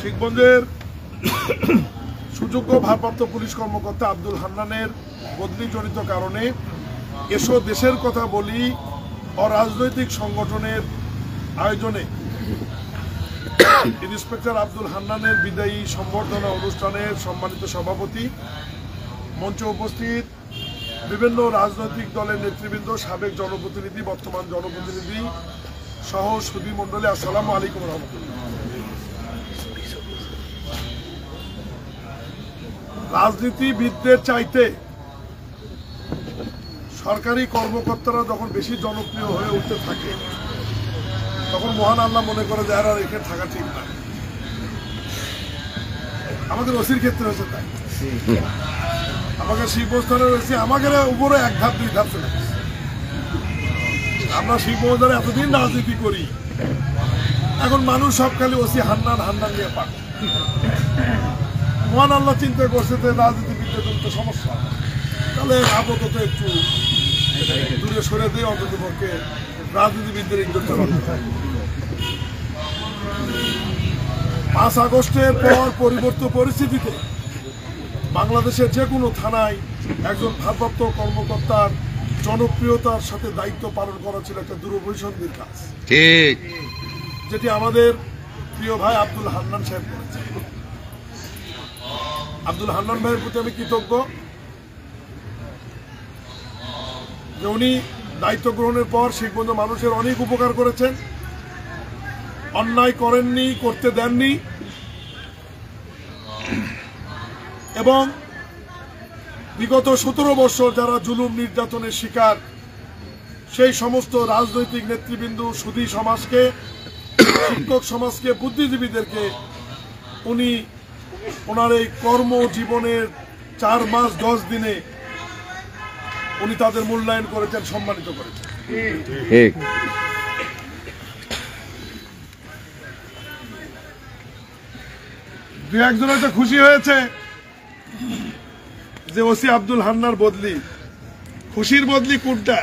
শিখগঞ্জের সুযোগ্য ভারপ্রাপ্ত পুলিশ কর্মকর্তা আব্দুল হান্নানের বদলিজনিত কারণে এসো দেশের কথা বলি অরাজনৈতিক সংগঠনের আয়োজনে ইন্সপেক্টর আব্দুল হান্নানের বিদায়ী সম্বর্ধনা অনুষ্ঠানের সম্মানিত সভাপতি, মঞ্চে উপস্থিত বিভিন্ন রাজনৈতিক দলের নেতৃবৃন্দ, সাবেক জনপ্রতিনিধি, বর্তমান জনপ্রতিনিধি সহ সুধী মণ্ডলী, আসসালামু আলাইকুম রহমতুল্লাহ। রাজনীতিবিদদের চাইতে সরকারি কর্মকর্তারা যখন বেশি জনপ্রিয় হয়ে উঠতে থাকে তখন মহান আল্লাহ মনে করে যে আর এখানে থাকা ঠিক না। আমাদের ওসির ক্ষেত্রে হয়েছে তাই। আমাকে শিবস্থানে রয়েছে, আমাকে উপরে এক ধাপ দুই ধাপ চলে গেছে। আমরা শিববাজারে এতদিন রাজনীতি করি, এখন মানুষ সব খালি ওসি হান্নান হান্নান নিয়ে পাক। মহান আল্লাহ চিন্তা করছে যে রাজনীতিবিদদের জন্য সমস্যা, তাহলে আপাতত একটু দূরে সরে দিয়ে অন্তত পক্ষে রাজনীতিবিদদের ইজ্জতটা রাখতে হয়। 5 আগস্টের পর পরিবর্তিত পরিস্থিতিতে বাংলাদেশের যে কোনো থানায় একজন ভারপ্রাপ্ত কর্মকর্তার জনপ্রিয়তার সাথে দায়িত্ব পালন করা ছিল একটা দুরভিসন্ধির কাজ, ঠিক, যেটি আমাদের প্রিয় ভাই আব্দুল হান্নান সাহেব করেছেন। আব্দুল হান্নান ভাইয়ের প্রতি আমি কৃতজ্ঞ যে উনি দায়িত্ব গ্রহণের পর শিখগঞ্জ মানুষের অনেক উপকার করেছেন, অন্যায় করেননি, করতে দেননি, এবং বিগত 17 বছর যারা জুলুম নির্যাতনের শিকার সেই সমস্ত রাজনৈতিক নেতৃবৃন্দ, সুধী সমাজকে, শিক্ষক সমাজকে, বুদ্ধিজীবীদেরকে উনি ওনার এই কর্মজীবনের 4 মাস 10 দিনে উনি তাদের মূল্যায়ন করেছেন, সম্মানিত করেছেন। দু একজন হয়তো খুশি হয়েছে যে ওসি আব্দুল হান্নার বদলি। খুশির বদলি কোনটা?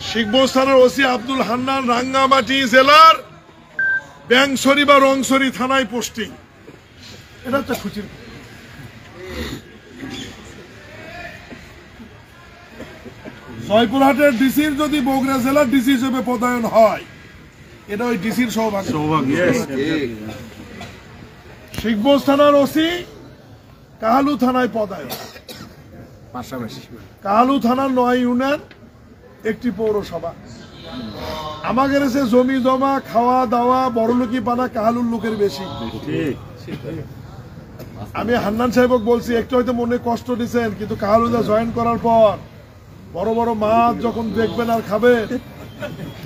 শিখগঞ্জ থানার ওসি আব্দুল হান্নান রাঙ্গামাটি জেলার ব্যাংশরী বা রংশরী থানায় পোস্টিং, এটা হচ্ছে খুশির। জয়পুরহাটের ডিসির যদি বগুড়া জেলার ডিসি হিসেবে পদায়ন হয়, এটা ওই ডিসির সৌভাগ্য। শিখগঞ্জ থানার ওসি কাহালু থানায় পদায়ন, পাশাপাশি কাহালু থানার 9 ইউনিয়ন, একটি পৌরসভা। আমাদের এসে জমি জমা, খাওয়া দাওয়া, বড়লোকি পানা কাহালুর লোকের বেশি। আমি হান্নান সাহেবক বলছি, একটু হয়তো মনে কষ্ট দিচ্ছেন, কিন্তু কাহালুদা জয়েন করার পর বড় বড় মাছ যখন দেখবেন আর খাবেন,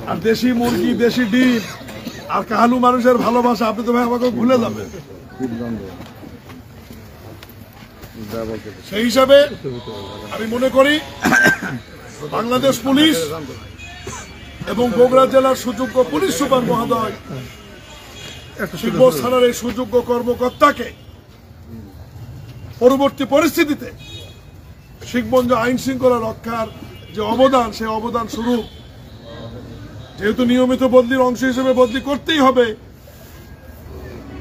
আর দেশি মুরগি, দেশি ডিম, আর কাহালু মানুষের ভালোবাসা, আপনি তো ভাই আমাকে ভুলে যাবেন। সেই হিসাবে আমি মনে করি বাংলাদেশ পুলিশ এবং বগুড়া জেলার সুযোগ্য পুলিশ সুপার মহোদয় শিখগঞ্জ থানার এই সুযোগ্য কর্মকর্তাকে পরবর্তী পরিস্থিতিতে শিখগঞ্জ আইন শৃঙ্খলা রক্ষার যে অবদান, সেই অবদান স্বরূপ যেহেতু নিয়মিত বদলির অংশ হিসেবে বদলি করতেই হবে,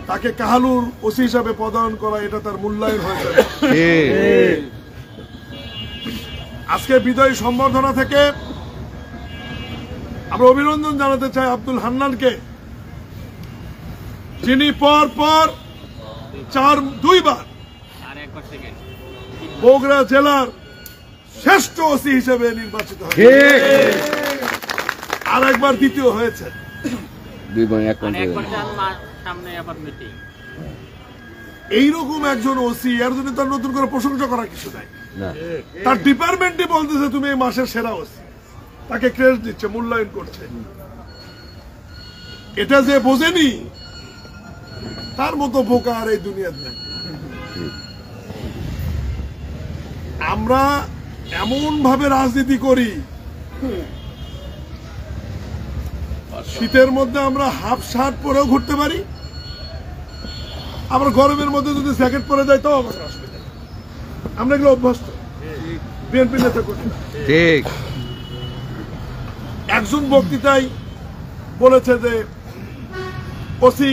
তাকে কাহালুর ওসি হিসাবে পদায়ন করা, এটা তার মূল্যায়ন হয়েছে। আজকে বিদায়ী সম্বর্ধনা থেকে আমরা অভিনন্দন জানাতে চাই আব্দুল হান্নানকে, যিনি পর 2 বার বগুড়া জেলার শ্রেষ্ঠ ওসি হিসেবে নির্বাচিত হয়েছে, আর একবার দ্বিতীয় হয়েছে। এইরকম একজন ওসি, এর জন্য তার নতুন করে প্রশংসা করার কিছু নাই। তার ডিপার্টমেন্টই বলতেছে তুমি এই মাসের সেরা ওসি, তাকে ক্রেডিট দিচ্ছে, মূল্যায়ন করছে। এটা যে বোঝেনি, তার মতো বোকা আর এই দুনিয়াতে নেই। আমরা এমন ভাবে রাজনীতি করি, শীতের মধ্যে আমরা হাফ শার্ট পরেও ঘুরতে পারি, আবার গরমের মধ্যে যদি জ্যাকেট পরে যাই তাও আমাদের অসুবিধা। আমরা এগুলো অভ্যস্ত, বিএনপি নেতা করি। ঠিক, একজন বক্তৃতায় বলেছে যে ওসি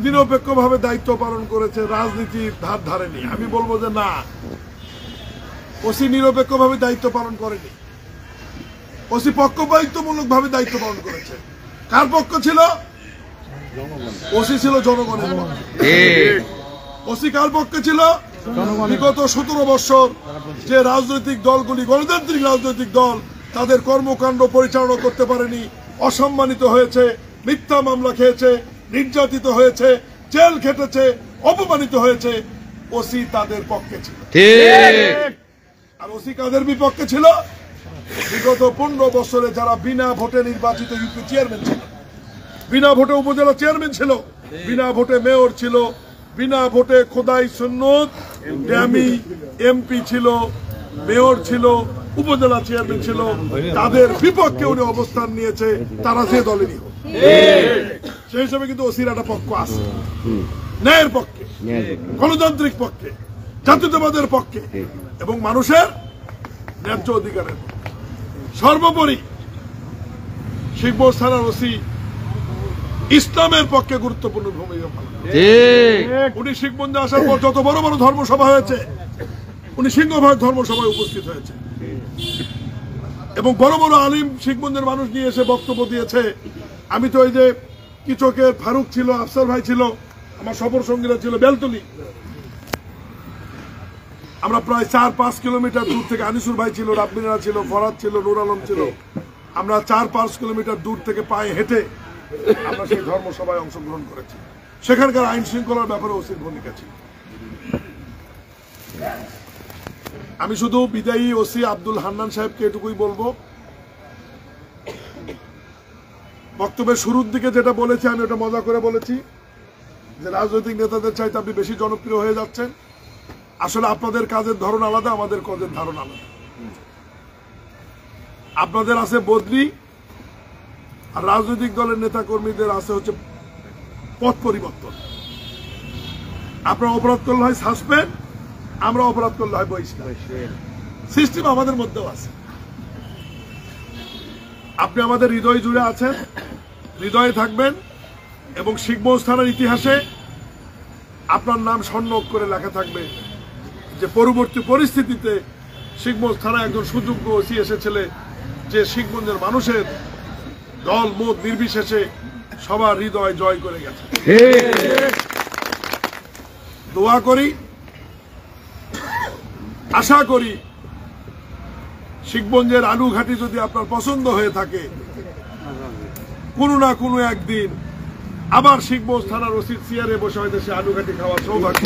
নিরপেক্ষভাবে দায়িত্ব পালন করেছে, রাজনীতির ধার ধারেনি। আমি বলবো যে না, ওসি নিরপেক্ষভাবে দায়িত্ব পালন করেনি, ওসি পক্ষপাতিত্বমূলক ভাবে দায়িত্ব পালন করেছে। কার পক্ষ ছিল? ওসি ছিল জনগণের পক্ষে। ওসি কার পক্ষে ছিল? বিগত 17 বছর যে রাজনৈতিক দলগুলি, গণতান্ত্রিক রাজনৈতিক দল, তাদের কর্মকাণ্ড পরিচালনা করতে পারেনি, অসম্মানিত হয়েছে, মিথ্যা মামলা খেয়েছে, নির্যাতিত হয়েছে, জেল খেটেছে, অপমানিত হয়েছে, ওসি তাদের পক্ষে ছিল। আর ওসি কাদের বিপক্ষে ছিল? বিগত 15 বছরে যারা বিনা ভোটে নির্বাচিত ইউপি চেয়ারম্যান ছিল, বিনা ভোটে উপজেলা চেয়ারম্যান ছিল, বিনা ভোটে মেয়র ছিল, বিনা ভোটে খোদাই সুন্নত ড্যামি এমপি ছিল, মেয়র ছিল, উপজেলা চেয়ারম্যান ছিল, তাদের বিপক্ষে উনি অবস্থান নিয়েছে, তারা যে দলেরই হোক। সেই হিসাবে কিন্তু ওসির একটা পক্ষ আছে, ন্যায়ের পক্ষে, গণতান্ত্রিক পক্ষে, জাতীয়তাবাদের পক্ষে এবং মানুষের ন্যায্য অধিকারের পক্ষে। সর্বোপরি শিবগঞ্জ থানার ওসি ইসলামের পক্ষে গুরুত্বপূর্ণ ভূমিকা পালন করেন। উনি শিবগঞ্জে আসার পর যত বড় বড় ধর্মসভা হয়েছে, উনি সিংহভাগ ধর্মসভায় উপস্থিত হয়েছে এবং বড় বড় আলিম শিবগঞ্জের মানুষ নিয়ে এসে বক্তব্য দিয়েছে। আমি তো এই যে কিচকের ফারুক ছিল, আফসার ভাই ছিল, আমার সফর সঙ্গীরা ছিল বেলতলি, আমরা প্রায় 4-5 কিলোমিটার দূর থেকে, আনিসুর ভাই ছিল, রাব্বিনা ছিল, ফরাদ ছিল, নুর আলম ছিল, আমরা 4-5 কিলোমিটার দূর থেকে পায়ে হেঁটে আমরা সেই ধর্মসভায় অংশগ্রহণ করেছি। সেখানকার আইন শৃঙ্খলার ব্যাপারে ওসির ভূমিকা ছিল। আমি শুধু বিদায়ী ওসি আব্দুল হান্নান সাহেবকে এটুকুই বলবো, বক্তব্যের শুরুর দিকে যেটা বলেছি আমি ওটা মজা করে বলেছি যে রাজনৈতিক নেতাদের চাইতে আপনি বেশি জনপ্রিয় হয়ে যাচ্ছেন। আসলে আপনাদের কাজের ধরন আলাদা, আমাদের কাজের ধারণ আলাদা। আপনাদের আছে বদলি, আর রাজনৈতিক দলের নেতা কর্মীদের আছে হচ্ছে পথ পরিবর্তন। আপনারা অপরাধ করলে হয় সাসপেন্ড, আমরা অপরাধ করলে হয় বহিষ্কার। সিস্টেম আমাদের মধ্যেও আছে। আপনি আমাদের হৃদয় জুড়ে আছেন, হৃদয়ে থাকবেন এবং শিবগঞ্জ থানার ইতিহাসে আপনার নাম স্বর্ণ অক্ষরে লেখা থাকবে যে পরবর্তী পরিস্থিতিতে শিবগঞ্জ থানায় একজন সুযোগ্য ওসি এসেছিলে, যে শিবগঞ্জের মানুষের দল মত নির্বিশেষে সবার হৃদয় জয় করে গেছে। দোয়া করি, আশা করি শিবগঞ্জের আলুঘাটি যদি আপনার পছন্দ হয়ে থাকে, কোনো না কোনো একদিন আবার শিবগঞ্জ থানার ওসির চেয়ারে বসে হয়তো সে আলুঘাটি খাওয়ার সৌভাগ্য।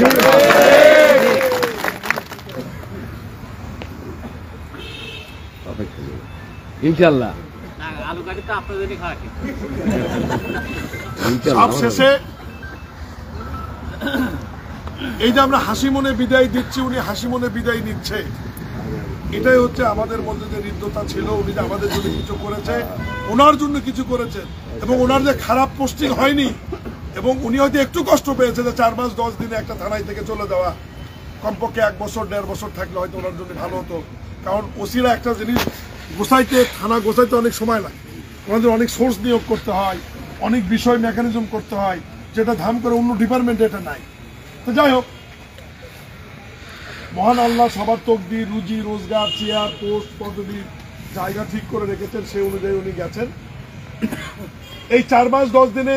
ইনশাআল্লাহ। সবশেষে এই যে আমরা হাসি মনে বিদায় দিচ্ছি, উনি হাসি মনে বিদায় নিচ্ছে, এটাই হচ্ছে আমাদের মধ্যে যে হৃদ্যতা ছিল। উনি যে আমাদের জন্য কিছু করেছে, ওনার জন্য কিছু করেছেন এবং ওনার যে খারাপ পোস্টিং হয়নি এবং উনি হয়তো একটু কষ্ট পেয়েছে যে 4 মাস 10 দিনে একটা থানায় থেকে চলে যাওয়া, কমপক্ষে 1 বছর 1.5 বছর থাকলে হয়তো ওনার জন্য ভালো হতো। কারণ ওসিরা একটা জিনিস গোছাইতে, থানা গোছাইতে অনেক সময় লাগে, ওনাদের অনেক সোর্স নিয়োগ করতে হয়, অনেক বিষয় মেকানিজম করতে হয়, যেটা ধাম করে অন্য ডিপার্টমেন্টে এটা নাই। তো যাই হোক, মহান আল্লাহ সবার তকদির, রুজি রোজগার, চেয়ার পোস্ট পদবীর জায়গা ঠিক করে রেখেছেন, সেই অনুযায়ী উনি গেছেন। এই 4 মাস 10 দিনে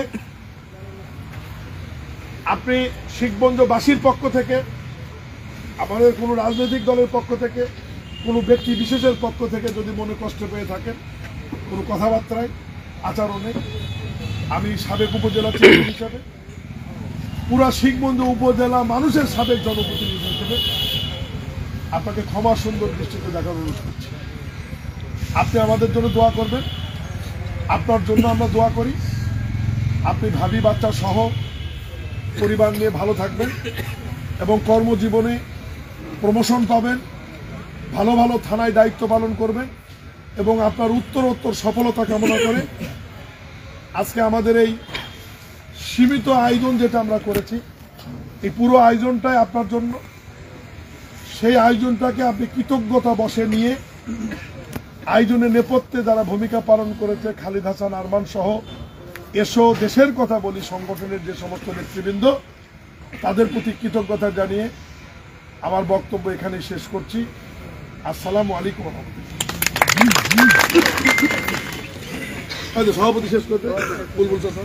আপনি শিবগঞ্জবাসীর পক্ষ থেকে, আমাদের কোনো রাজনৈতিক দলের পক্ষ থেকে, কোনো ব্যক্তি বিশেষের পক্ষ থেকে যদি মনে কষ্ট পেয়ে থাকেন কোনো কথাবার্তায়, আচরণে, আমি সাবেক উপজেলা চেয়ারম্যান হিসাবে, পুরা শিবগঞ্জ উপজেলা মানুষের সাবেক জনপ্রতিনিধি হিসেবে আপনাকে ক্ষমা সুন্দর দৃষ্টিতে দেখার অনুরোধ করছি। আপনি আমাদের জন্য দোয়া করবেন, আপনার জন্য আমরা দোয়া করি। আপনি ভাবি বাচ্চা সহ পরিবার নিয়ে ভালো থাকবেন এবং কর্মজীবনে প্রমোশন পাবেন, ভালো ভালো থানায় দায়িত্ব পালন করবেন এবং আপনার উত্তরোত্তর সফলতা কামনা করে আজকে আমাদের এই সীমিত আয়োজন যেটা আমরা করেছি, এই পুরো আয়োজনটাই আপনার জন্য। সেই আয়োজনটাকে আপনি কৃতজ্ঞতা বশে নিয়ে আয়োজনের নেপথ্যে যারা ভূমিকা পালন করেছে, খালিদ হাসান আরমান সহ এসো দেশের কথা বলি সংগঠনের যে সমস্ত নেতৃবৃন্দ, তাদের প্রতি কৃতজ্ঞতা জানিয়ে আমার বক্তব্য এখানে শেষ করছি। আসসালামু আলাইকুম ওয়া রাহমাতুল্লাহ। সভাপতি শেষ করতে বুলবুল চাচা।